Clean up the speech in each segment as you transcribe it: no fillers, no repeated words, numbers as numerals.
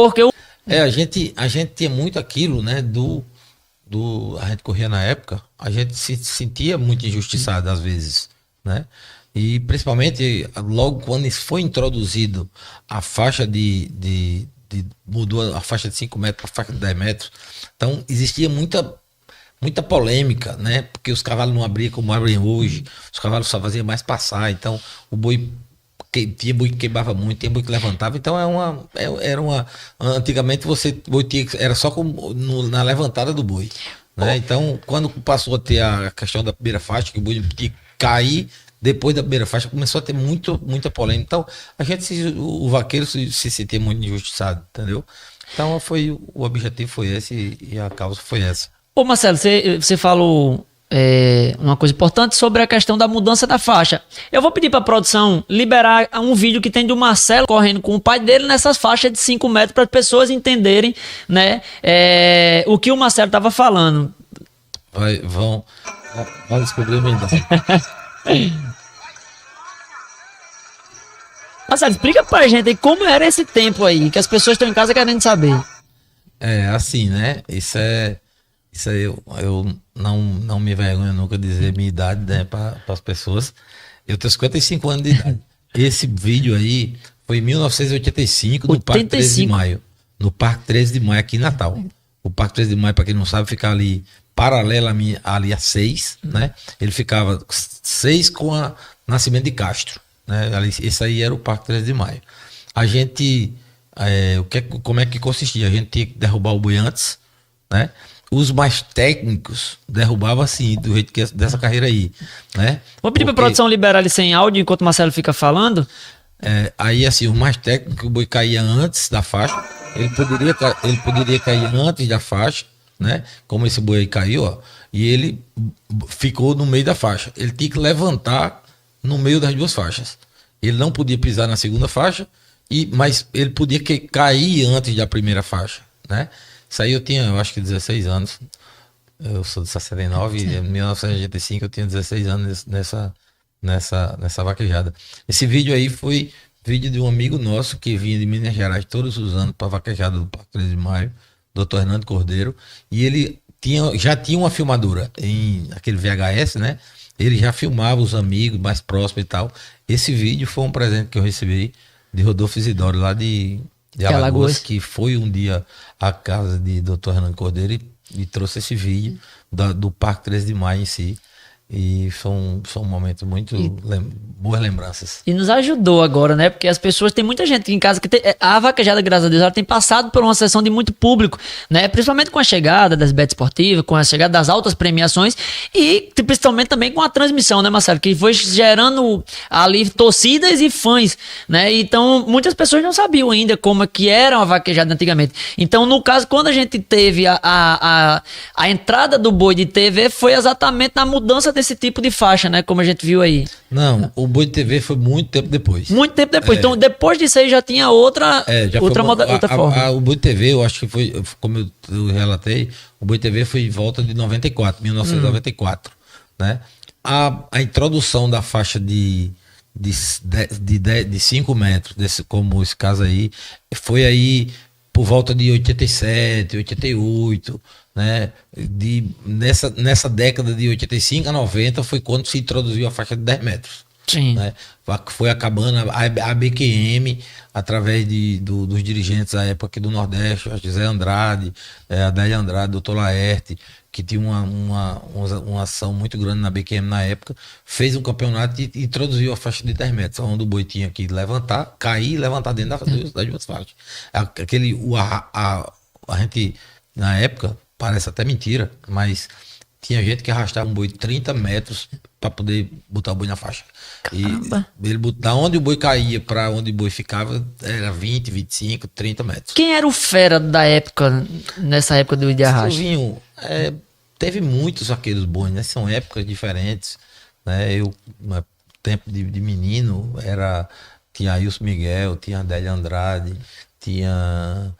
Porque o... A gente tinha muito aquilo, né, a gente corria na época, a gente se sentia muito injustiçado às vezes, né? E principalmente logo quando isso foi introduzido a faixa mudou a faixa de 5 metros para a faixa de 10 metros, então existia muita polêmica, né? Porque os cavalos não abriam como abrem hoje, os cavalos só faziam mais passar, então o boi tinha boi que queimava muito, tinha boi que levantava, então era uma antigamente boi era só na levantada do boi, né? Então quando passou a ter a questão da primeira faixa, que o boi tinha que cair depois da primeira faixa, começou a ter muita polêmica, então o vaqueiro se sentia muito injustiçado, entendeu? Então o objetivo foi esse e a causa foi essa. Ô Marcelo, você falou uma coisa importante sobre a questão da mudança da faixa. Eu vou pedir para a produção liberar um vídeo que tem do Marcelo correndo com o pai dele nessas faixas de 5 metros para as pessoas entenderem, né, o que o Marcelo estava falando. Vão descobrir a minha idade. Marcelo, explica pra gente aí como era esse tempo aí, que as pessoas estão em casa querendo saber. Assim, né? Isso aí eu não me vergonho nunca dizer minha idade, né, para as pessoas. Eu tenho 55 anos de idade. Esse vídeo aí foi em 1985, no Parque 13 de Maio. No Parque 13 de Maio, aqui em Natal. O Parque 13 de Maio, para quem não sabe, fica ali paralelo ali a 6, né? Ele ficava 6 com a Nascimento de Castro, né? Esse aí era o Parque 13 de Maio. A gente, como é que consistia? A gente tinha que derrubar o boi antes, né? Os mais técnicos derrubavam assim, do jeito que dessa carreira aí, né? Vou pedir para a produção liberar ele sem áudio enquanto o Marcelo fica falando. Aí assim, o mais técnico, o boi caía antes da faixa, ele poderia cair antes da faixa, né? Como esse boi aí caiu, ó, e ele ficou no meio da faixa. Ele tinha que levantar no meio das duas faixas. Ele não podia pisar na segunda faixa, mas ele podia cair antes da primeira faixa, né? Isso aí eu acho que 16 anos. Eu sou de 69 e em 1985 eu tinha 16 anos nessa vaquejada. Esse vídeo aí foi vídeo de um amigo nosso que vinha de Minas Gerais todos os anos para a vaquejada do Parque 13 de Maio, Dr. Hernando Cordeiro, e ele já tinha uma filmadora em aquele VHS, né? Ele já filmava os amigos mais próximos e tal. Esse vídeo foi um presente que eu recebi de Rodolfo Isidoro, lá de Alagoas, que foi um dia à casa de Dr. Hernando Cordeiro e trouxe esse vídeo do Parque 13 de Maio em si. E são momentos muito boas lembranças. E nos ajudou agora, né? Porque as pessoas, tem muita gente aqui em casa que a vaquejada, graças a Deus, ela tem passado por uma sessão de muito público, né? Principalmente com a chegada das betas esportivas, com a chegada das altas premiações e principalmente também com a transmissão, né, Marcelo? Que foi gerando ali torcidas e fãs, né? Então, muitas pessoas não sabiam ainda como é que era uma vaquejada antigamente. Então, no caso, quando a gente teve a entrada do boi de TV, foi exatamente na mudança desse tipo de faixa, né? Como a gente viu aí. Não, o boi de TV foi muito tempo depois. Muito tempo depois. Então, depois disso aí já tinha outra forma. O boi de TV, eu acho que foi, como eu relatei, o boi de TV foi em volta de 1994, né? A introdução da faixa de 5 metros, como esse caso aí, foi aí por volta de 87, 88, né? Nessa década de 85 a 90 foi quando se introduziu a faixa de 10 metros. Sim. Né? Foi acabando a BQM, através dos dirigentes da época aqui do Nordeste, José Andrade, Adélio Andrade, Dr. Laerte, que tinha uma ação muito grande na BQM na época, fez um campeonato e introduziu a faixa de 10 metros, onde o boi tinha que levantar, cair e levantar dentro das duas faixas. A gente, na época, parece até mentira, mas tinha gente que arrastava um boi 30 metros para poder botar o boi na faixa. Caramba. E ele da onde o boi caía para onde o boi ficava era 20, 25, 30 metros. Quem era o fera da época, nessa época do de arrasto? Silvinho, teve muitos vaqueiros bons, né? São épocas diferentes, né? Eu, no tempo de menino, tinha Ailson Miguel, tinha Adélio Andrade, tinha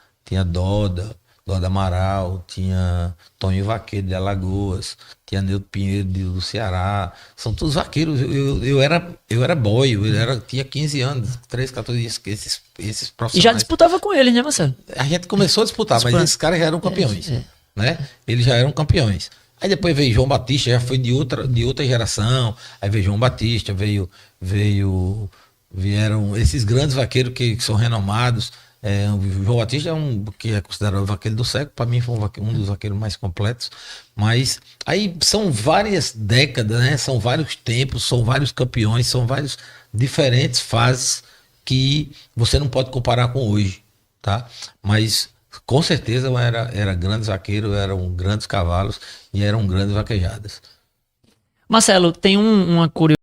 Doda Eduardo Amaral, tinha Tonho Vaqueiro de Alagoas, tinha Nildo Pinheiro do Ceará. São todos vaqueiros. Eu era boy, tinha 15 anos, 13, 14 dias, esses E já profissionais. disputava com ele, né, Marcelo? A gente começou a disputar, mas esses caras já eram campeões, né? Eles já eram campeões. Aí depois veio João Batista, já foi de outra geração. Aí veio João Batista, vieram esses grandes vaqueiros que são renomados. O João Batista que é considerado o vaqueiro do século, para mim foi um dos vaqueiros mais completos. Mas aí são várias décadas, né? São vários tempos, são vários campeões, são várias diferentes fases que você não pode comparar com hoje, tá? Mas com certeza era grandes vaqueiros, eram grandes cavalos e eram grandes vaquejadas. Marcelo, tem uma curiosidade.